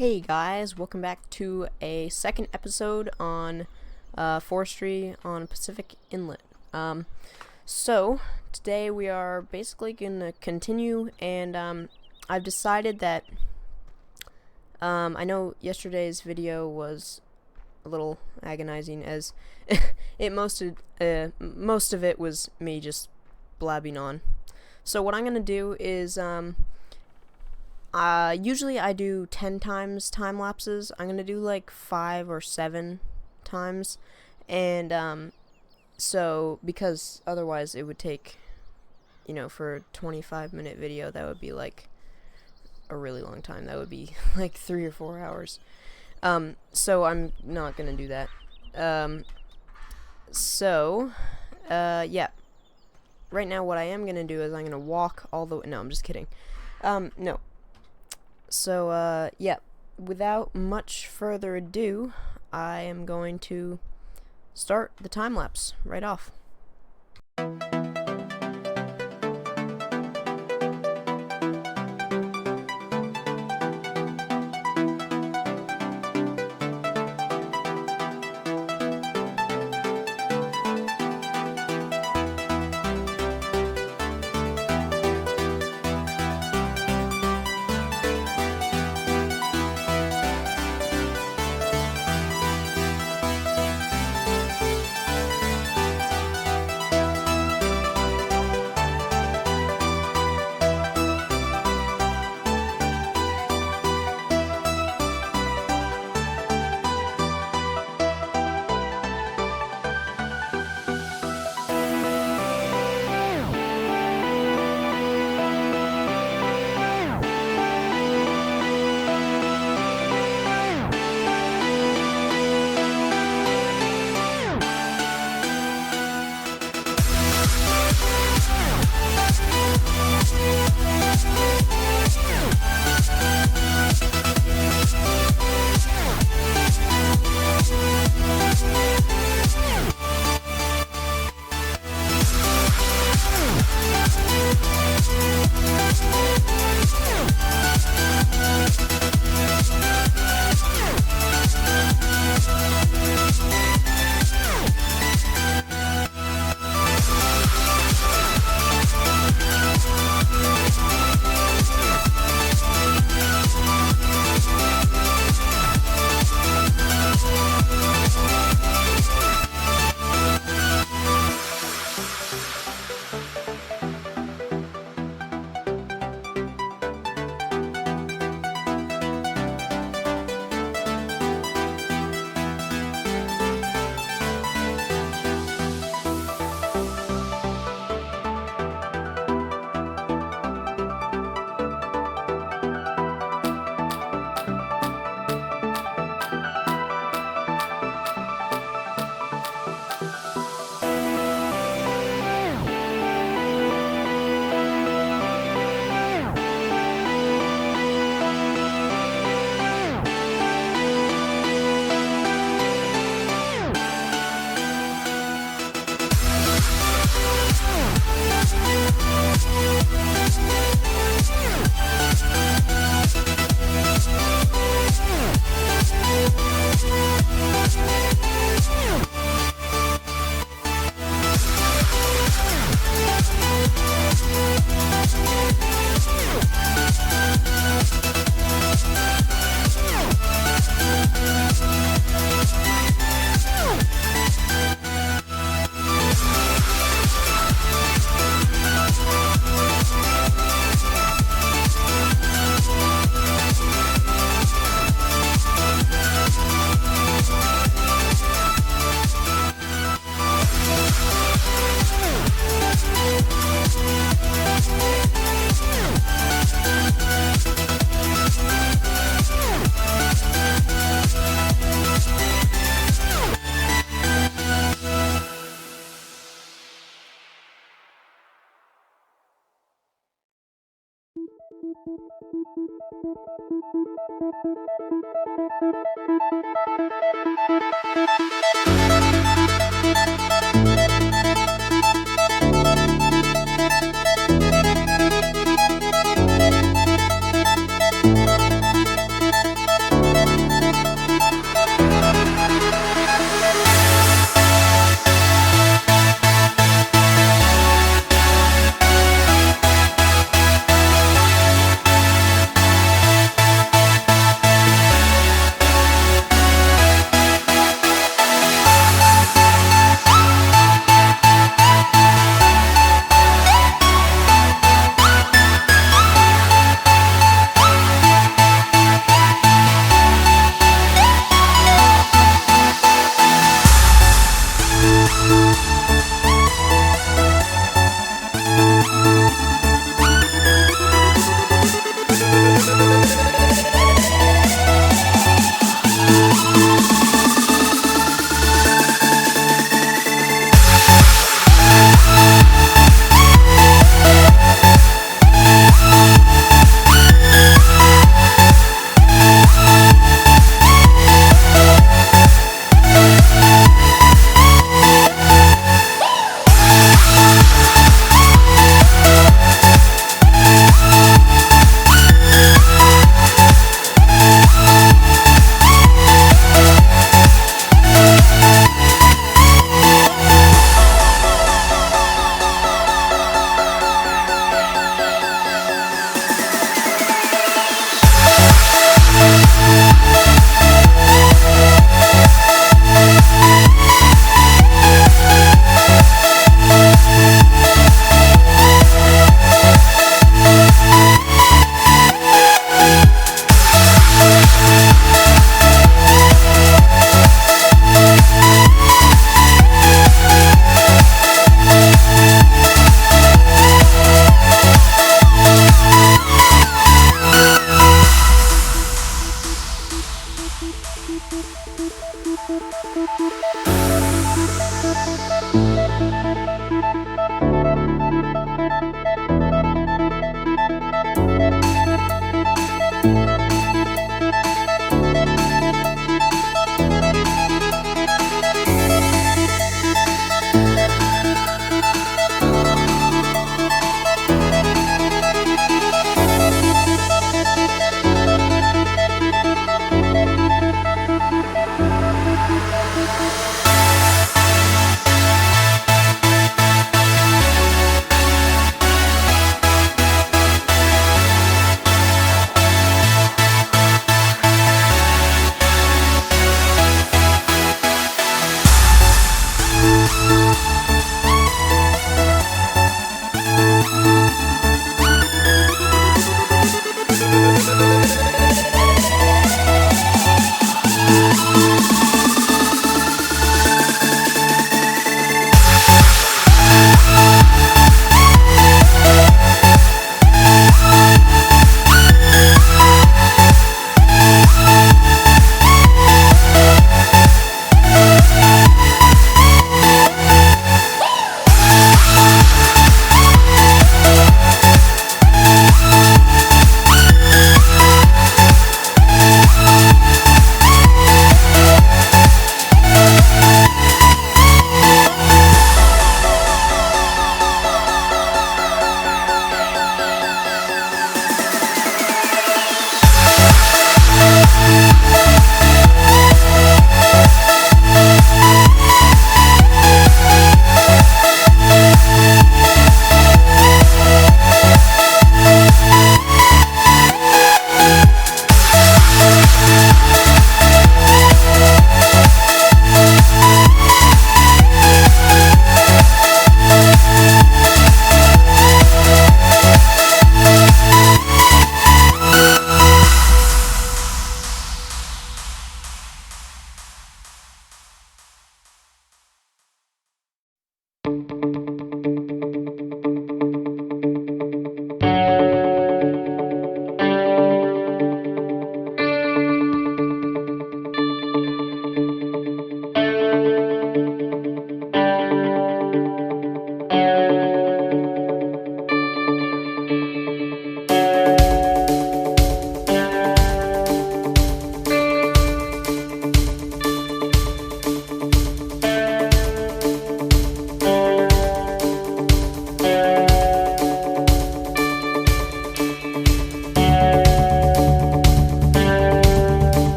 Hey guys, welcome back to a second episode on forestry on Pacific Inlet. So today we are basically gonna continue, and I've decided that I know yesterday's video was a little agonizing, as most of it was me just blabbing on. So what I'm gonna do is usually I do 10 times time lapses. I'm gonna do like 5 or 7 times, and so because otherwise it would take, for a 25-minute video, that would be like a really long time. That would be like 3 or 4 hours. So I'm not gonna do that. Yeah. Right now what I am gonna do is I'm gonna walk all the way. No, I'm just kidding. No. So, yeah, without much further ado, I am going to start the time lapse right off.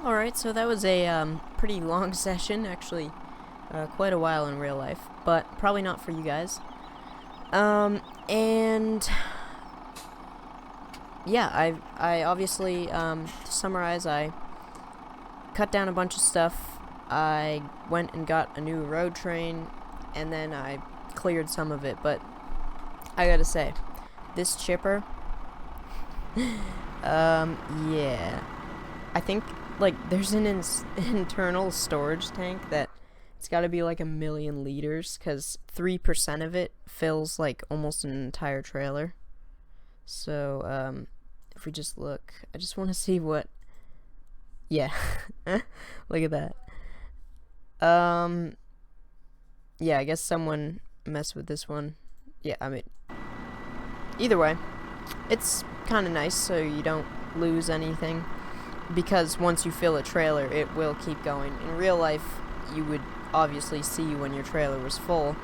Alright, so that was a pretty long session, actually quite a while in real life, but probably not for you guys. And yeah, I obviously, to summarize, I cut down a bunch of stuff, I went and got a new road train, and then I cleared some of it, but I gotta say, this chipper, yeah, I think, like, there's an internal storage tank that it's gotta be like 1,000,000 liters, because 3% of it fills, like, almost an entire trailer. So, if we just look, I just want to see what, yeah, look at that. Yeah, I guess someone messed with this one. Yeah, I mean, either way, it's kind of nice so you don't lose anything, because once you fill a trailer, it will keep going. In real life, you would obviously see when your trailer was full,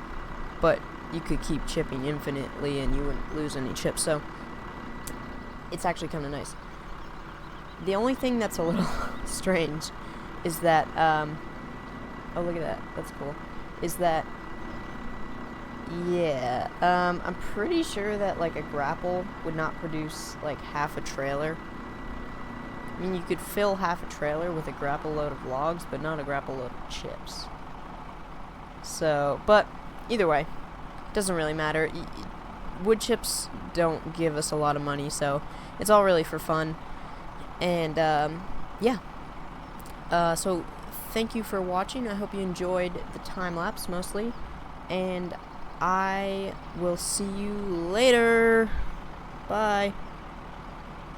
but you could keep chipping infinitely and you wouldn't lose any chips, so it's actually kind of nice. The only thing that's a little strange is that, oh, look at that, that's cool, is that, yeah, I'm pretty sure that, like, a grapple would not produce, like, half a trailer. I mean, you could fill half a trailer with a grapple load of logs, but not a grapple load of chips. So, but, either way, it doesn't really matter. Wood chips don't give us a lot of money, so it's all really for fun. And, yeah. So, thank you for watching. I hope you enjoyed the time-lapse, mostly. And I will see you later. Bye.